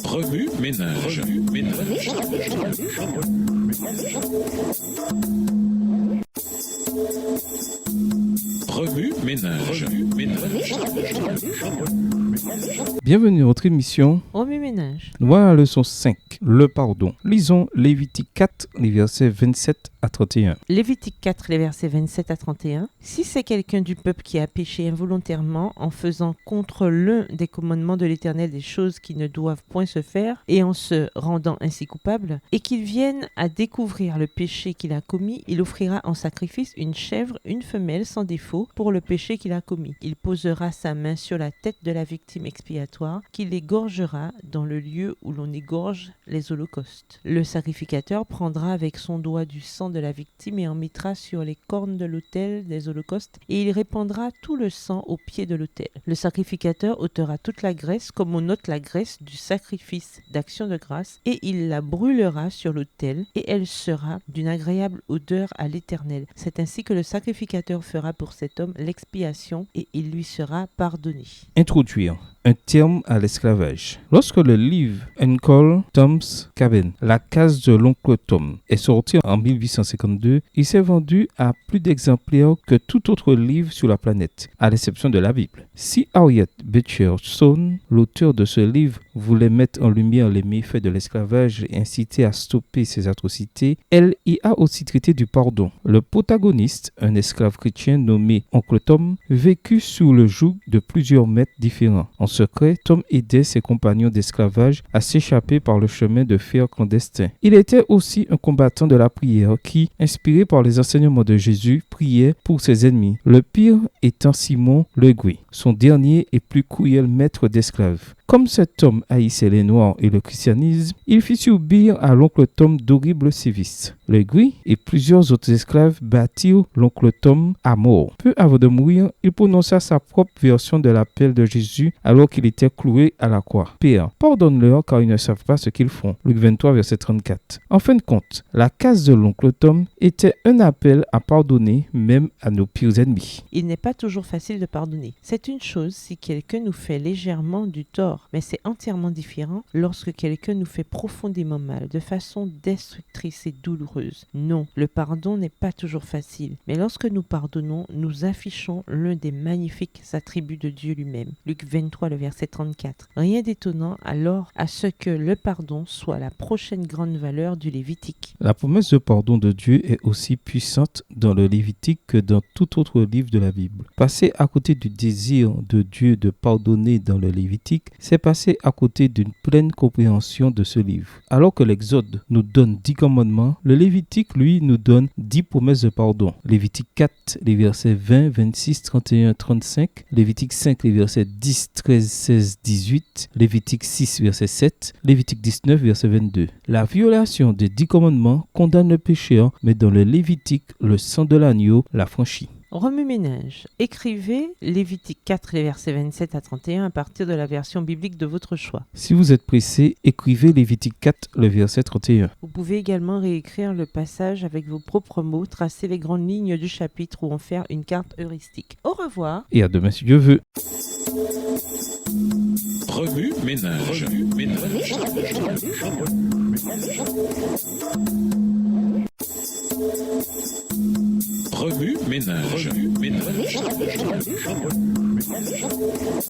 Remue ménage. Remue ménage. Bienvenue à notre émission. Remue ménage. Voilà la leçon 5, le pardon. Lisons Lévitique 4, les versets 27 à 31. Lévitique 4, les versets 27 à 31. Si c'est quelqu'un du peuple qui a péché involontairement en faisant contre l'un des commandements de l'Éternel des choses qui ne doivent point se faire et en se rendant ainsi coupable, et qu'il vienne à découvrir le péché qu'il a commis, il offrira en sacrifice une chèvre, une femelle sans défaut pour le péché qu'il a commis. Il posera sa main sur la tête de la victime expiatoire, qu'il égorgera dans le lieu où l'on égorge les holocaustes. Le sacrificateur prendra avec son doigt du sang de la victime et en mettra sur les cornes de l'autel des holocaustes, et il répandra tout le sang au pied de l'autel. Le sacrificateur ôtera toute la graisse comme on ôte la graisse du sacrifice d'action de grâce, et il la brûlera sur l'autel, et elle sera d'une agréable odeur à l'Éternel. C'est ainsi que le sacrificateur fera pour cet homme l'expiation, et il lui sera pardonné. Introduire. Un terme à l'esclavage. Lorsque le livre Uncle Tom's Cabin, la case de l'oncle Tom, est sorti en 1852, il s'est vendu à plus d'exemplaires que tout autre livre sur la planète, à l'exception de la Bible. Si Harriet Beecher Stowe, l'auteur de ce livre, voulait mettre en lumière les méfaits de l'esclavage et inciter à stopper ces atrocités, elle y a aussi traité du pardon. Le protagoniste, un esclave chrétien nommé Oncle Tom, vécut sous le joug de plusieurs maîtres différents. En secret, Tom aidait ses compagnons d'esclavage à s'échapper par le chemin de fer clandestin. Il était aussi un combattant de la prière qui, inspiré par les enseignements de Jésus, priait pour ses ennemis. Le pire étant Simon Legree, son dernier et plus cruel maître d'esclaves. Comme cet homme haïssait les Noirs et le christianisme, il fit subir à l'oncle Tom d'horribles sévices. Legree et plusieurs autres esclaves battirent l'oncle Tom à mort. Peu avant de mourir, il prononça sa propre version de l'appel de Jésus alors qu'il était cloué à la croix. Père, pardonne-leur car ils ne savent pas ce qu'ils font. Luc 23, verset 34. En fin de compte, la case de l'oncle Tom était un appel à pardonner même à nos pires ennemis. Il n'est pas toujours facile de pardonner. C'est une chose si quelqu'un nous fait légèrement du tort, mais c'est entièrement différent lorsque quelqu'un nous fait profondément mal, de façon destructrice et douloureuse. Non, le pardon n'est pas toujours facile, mais lorsque nous pardonnons, nous affichons l'un des magnifiques attributs de Dieu lui-même. Luc 23, le verset 34. Rien d'étonnant alors à ce que le pardon soit la prochaine grande valeur du Lévitique. La promesse de pardon de Dieu est aussi puissante dans le Lévitique que dans tout autre livre de la Bible. Passer à côté du désir de Dieu de pardonner dans le Lévitique, c'est passer à côté d'une pleine compréhension de ce livre. Alors que l'Exode nous donne 10 commandements, le Lévitique, lui, nous donne 10 promesses de pardon. Lévitique 4, les versets 20, 26, 31, 35. Lévitique 5, les versets 10, 13, 16, 18. Lévitique 6, verset 7. Lévitique 19, verset 22. La violation des 10 commandements condamne le pécheur, mais dans le Lévitique, le sang de l'agneau l'affranchit. Remue-ménage. Écrivez Lévitique 4, les versets 27 à 31 à partir de la version biblique de votre choix. Si vous êtes pressé, écrivez Lévitique 4, le verset 31. Vous pouvez également réécrire le passage avec vos propres mots, tracer les grandes lignes du chapitre ou en faire une carte heuristique. Au revoir. Et à demain si Dieu veut. Remue ménage. Remue ménage.